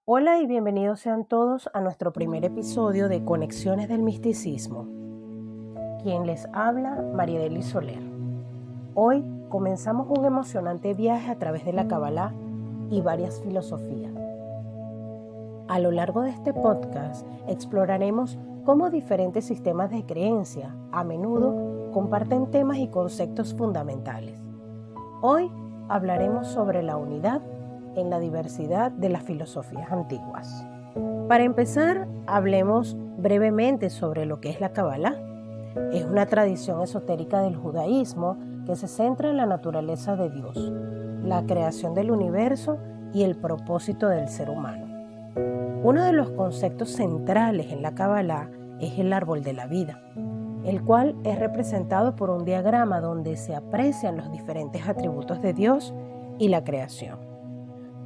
Hola y bienvenidos sean todos a nuestro primer episodio de Conexiones del Misticismo. Quien les habla, Mariadeli Soler. Hoy comenzamos un emocionante viaje a través de la Kabbalah y varias filosofías. A lo largo de este podcast exploraremos cómo diferentes sistemas de creencia a menudo comparten temas y conceptos fundamentales. Hoy hablaremos sobre la unidad en la diversidad de las filosofías antiguas. Para empezar, hablemos brevemente sobre lo que es la Kabbalah. Es una tradición esotérica del judaísmo que se centra en la naturaleza de Dios, la creación del universo y el propósito del ser humano. Uno de los conceptos centrales en la Kabbalah es el árbol de la vida, el cual es representado por un diagrama donde se aprecian los diferentes atributos de Dios y la creación.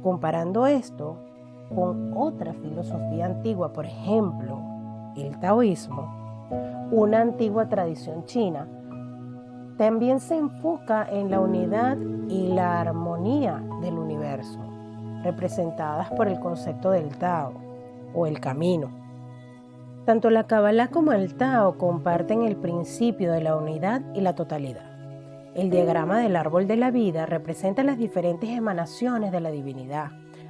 Comparando esto con otra filosofía antigua, por ejemplo, el taoísmo, una antigua tradición china, también se enfoca en la unidad y la armonía del universo, representadas por el concepto del Tao o el camino. Tanto la Kabbalah como el Tao comparten el principio de la unidad y la totalidad. El diagrama del árbol de la vida representa las diferentes emanaciones de la divinidad,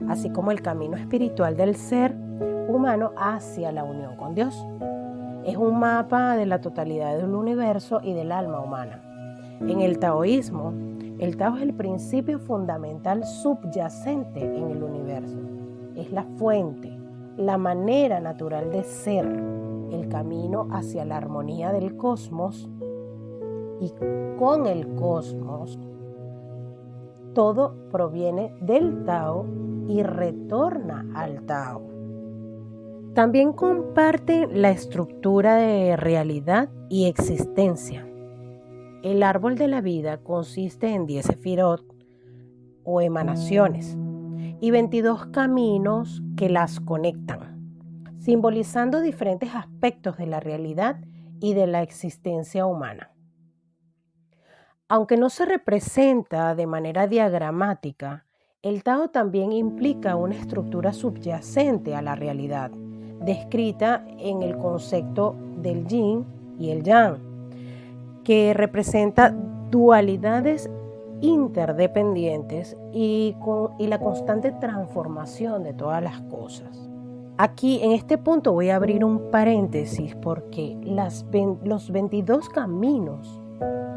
así como el camino espiritual del ser humano hacia la unión con Dios. Es un mapa de la totalidad del universo y del alma humana. En el taoísmo, el Tao es el principio fundamental subyacente en el universo. Es la fuente, la manera natural de ser, el camino hacia la armonía del cosmos y con el cosmos. Todo proviene del Tao y retorna al Tao. También comparte la estructura de realidad y existencia. El árbol de la vida consiste en 10 sefirot o emanaciones y 22 caminos que las conectan, simbolizando diferentes aspectos de la realidad y de la existencia humana. Aunque no se representa de manera diagramática, el Tao también implica una estructura subyacente a la realidad, descrita en el concepto del Yin y el Yang, que representa dualidades interdependientes y la constante transformación de todas las cosas. Aquí, en este punto, voy a abrir un paréntesis porque los 22 caminos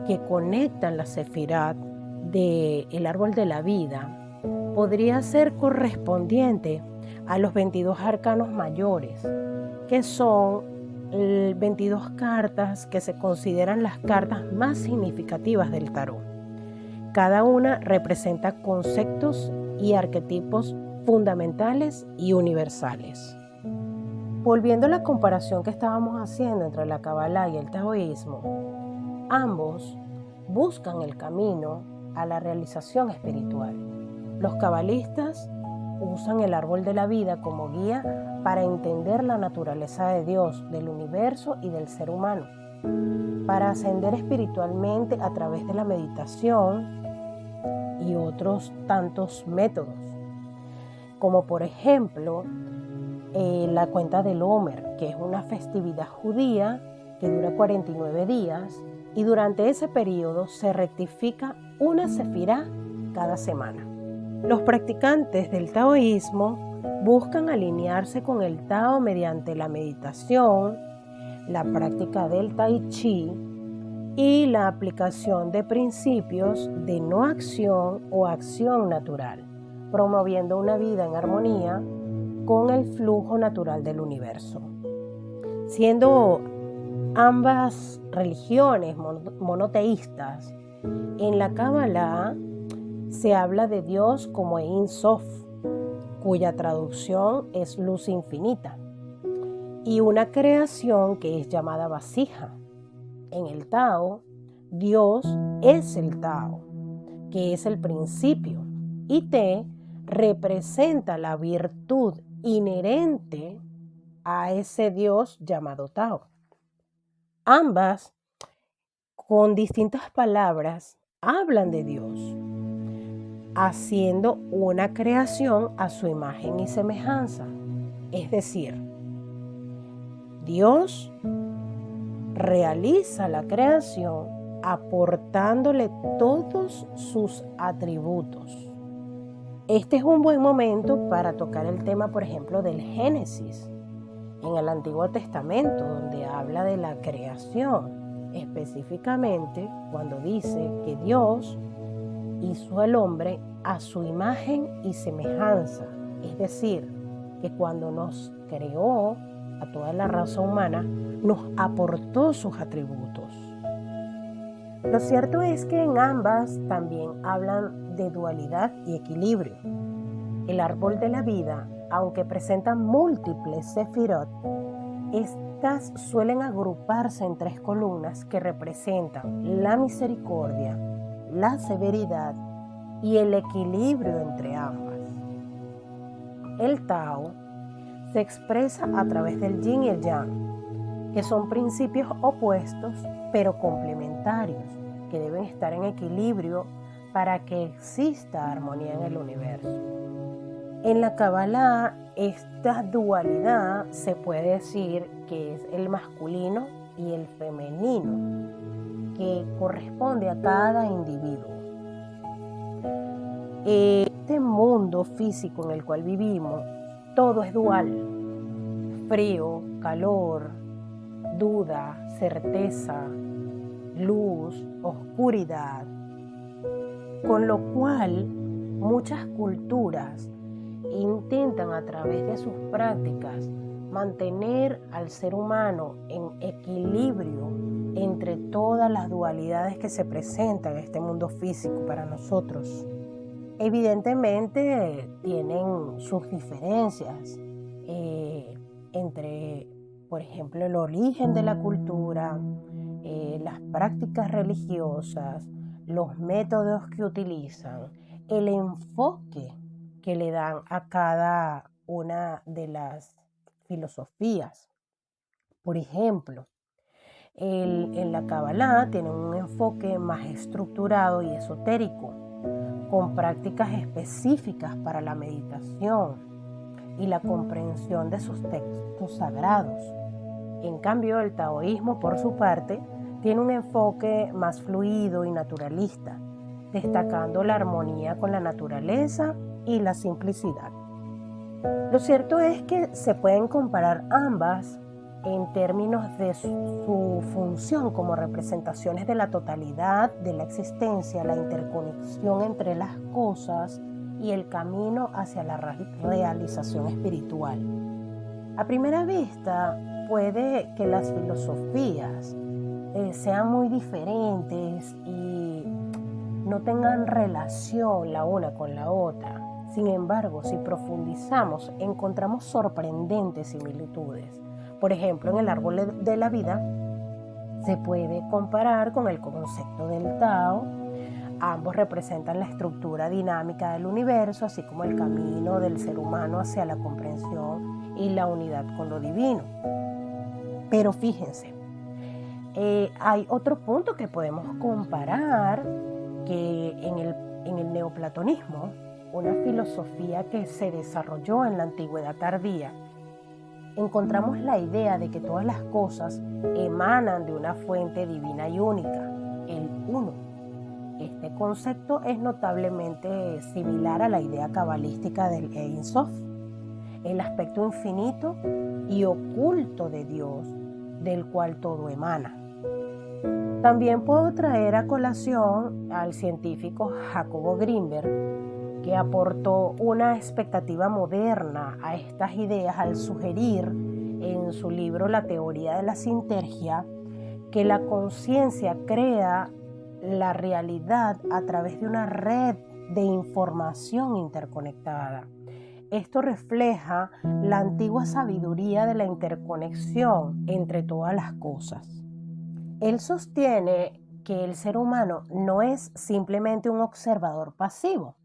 que conectan la Sefirat del árbol de la vida podría ser correspondiente a los 22 arcanos mayores, que son 22 cartas que se consideran las cartas más significativas del tarot. Cada una representa conceptos y arquetipos fundamentales y universales. Volviendo a la comparación que estábamos haciendo entre la Kabbalah y el taoísmo, ambos buscan el camino a la realización espiritual. Los cabalistas usan el árbol de la vida como guía para entender la naturaleza de Dios, del universo y del ser humano, para ascender espiritualmente a través de la meditación y otros tantos métodos, como por ejemplo la cuenta del Omer, que es una festividad judía que dura 49 días y durante ese periodo se rectifica una sefirá cada semana. Los practicantes del taoísmo buscan alinearse con el Tao mediante la meditación, la práctica del tai chi y la aplicación de principios de no acción o acción natural, promoviendo una vida en armonía con el flujo natural del universo. Siendo ambas religiones monoteístas, en la Kabbalah se habla de Dios como Ein Sof, cuya traducción es luz infinita, y una creación que es llamada vasija. En el Tao, Dios es el Tao, que es el principio, y Te representa la virtud inherente a ese Dios llamado Tao. Ambas, con distintas palabras, hablan de Dios. haciendo una creación a su imagen y semejanza. Es decir, Dios realiza la creación aportándole todos sus atributos. Este es un buen momento para tocar el tema, por ejemplo, del Génesis en el Antiguo Testamento, donde habla de la creación, específicamente cuando dice que Dios hizo al hombre a su imagen y semejanza. Es decir, que cuando nos creó a toda la raza humana, nos aportó sus atributos. Lo cierto es que en ambas también hablan de dualidad y equilibrio. El árbol de la vida, aunque presenta múltiples sefirot, estas suelen agruparse en 3 columnas que representan la misericordia, la severidad y el equilibrio entre ambas. El Tao se expresa a través del Yin y el Yang, que son principios opuestos pero complementarios, que deben estar en equilibrio para que exista armonía en el universo. En la Kabbalah, esta dualidad se puede decir que es el masculino y el femenino, que corresponde a cada individuo. Este mundo físico en el cual vivimos, todo es dual: frío, calor, duda, certeza, luz, oscuridad. Con lo cual, muchas culturas intentan a través de sus prácticas mantener al ser humano en equilibrio entre todas las dualidades que se presentan en este mundo físico para nosotros. Evidentemente tienen sus diferencias entre, por ejemplo, el origen de la cultura, las prácticas religiosas, los métodos que utilizan, el enfoque que le dan a cada una de las filosofías. Por ejemplo, en la Kabbalah tienen un enfoque más estructurado y esotérico, con prácticas específicas para la meditación y la comprensión de sus textos sagrados. En cambio, el taoísmo, por su parte, tiene un enfoque más fluido y naturalista, destacando la armonía con la naturaleza y la simplicidad. Lo cierto es que se pueden comparar ambas en términos de su función como representaciones de la totalidad de la existencia, la interconexión entre las cosas y el camino hacia la realización espiritual. A primera vista, puede que las filosofías sean muy diferentes y no tengan relación la una con la otra. Sin embargo, si profundizamos, encontramos sorprendentes similitudes. Por ejemplo, en el árbol de la vida se puede comparar con el concepto del Tao. Ambos representan la estructura dinámica del universo, así como el camino del ser humano hacia la comprensión y la unidad con lo divino. Pero fíjense, hay otro punto que podemos comparar, que en el neoplatonismo, una filosofía que se desarrolló en la antigüedad tardía, encontramos la idea de que todas las cosas emanan de una fuente divina y única, el Uno. Este concepto es notablemente similar a la idea cabalística del Ein Sof, el aspecto infinito y oculto de Dios, del cual todo emana. También puedo traer a colación al científico Jacobo Grinberg, que aportó una expectativa moderna a estas ideas al sugerir en su libro La teoría de la sinergia que la conciencia crea la realidad a través de una red de información interconectada. Esto refleja la antigua sabiduría de la interconexión entre todas las cosas. Él sostiene que el ser humano no es simplemente un observador pasivo,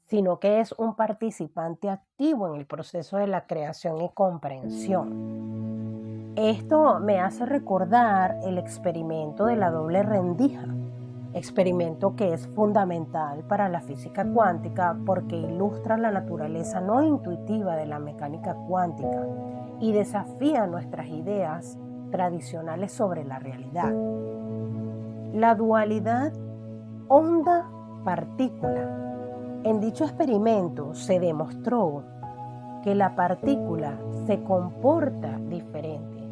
sino que es un participante activo en el proceso de la creación y comprensión. Esto me hace recordar el experimento de la doble rendija, experimento que es fundamental para la física cuántica porque ilustra la naturaleza no intuitiva de la mecánica cuántica y desafía nuestras ideas tradicionales sobre la realidad. La dualidad onda-partícula. En dicho experimento se demostró que la partícula se comporta diferente,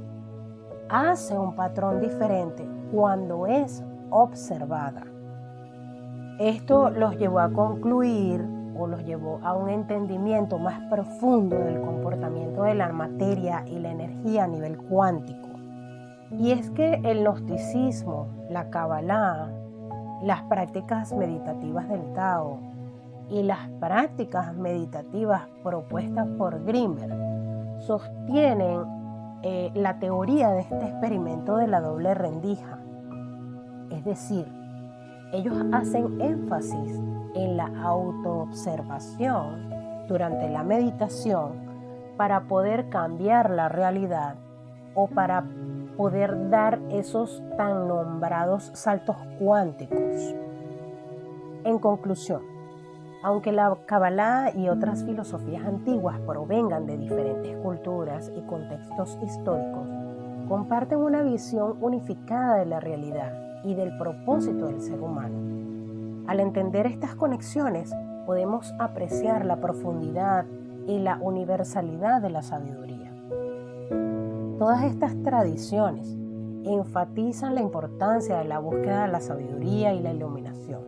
hace un patrón diferente cuando es observada. Esto los llevó a concluir o los llevó a un entendimiento más profundo del comportamiento de la materia y la energía a nivel cuántico. Y es que el gnosticismo, la Kabbalah, las prácticas meditativas del Tao y las prácticas meditativas propuestas por Grinberg sostienen la teoría de este experimento de la doble rendija. Es decir, ellos hacen énfasis en la autoobservación durante la meditación para poder cambiar la realidad o para poder dar esos tan nombrados saltos cuánticos. En conclusión, aunque la Kabbalah y otras filosofías antiguas provengan de diferentes culturas y contextos históricos, comparten una visión unificada de la realidad y del propósito del ser humano. Al entender estas conexiones, podemos apreciar la profundidad y la universalidad de la sabiduría. Todas estas tradiciones enfatizan la importancia de la búsqueda de la sabiduría y la iluminación,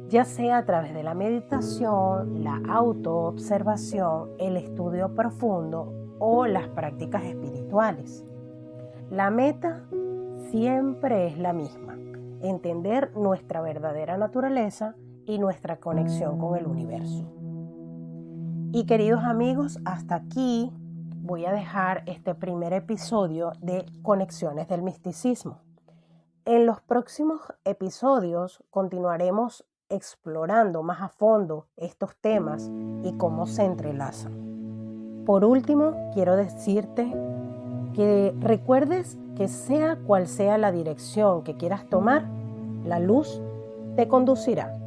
ya sea a través de la meditación, la autoobservación, el estudio profundo o las prácticas espirituales. La meta siempre es la misma: entender nuestra verdadera naturaleza y nuestra conexión con el universo. Y queridos amigos, hasta aquí voy a dejar este primer episodio de Conexiones del Misticismo. En los próximos episodios continuaremos explorando más a fondo estos temas y cómo se entrelazan. Por último, quiero decirte que recuerdes que sea cual sea la dirección que quieras tomar, la luz te conducirá.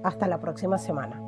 Hasta la próxima semana.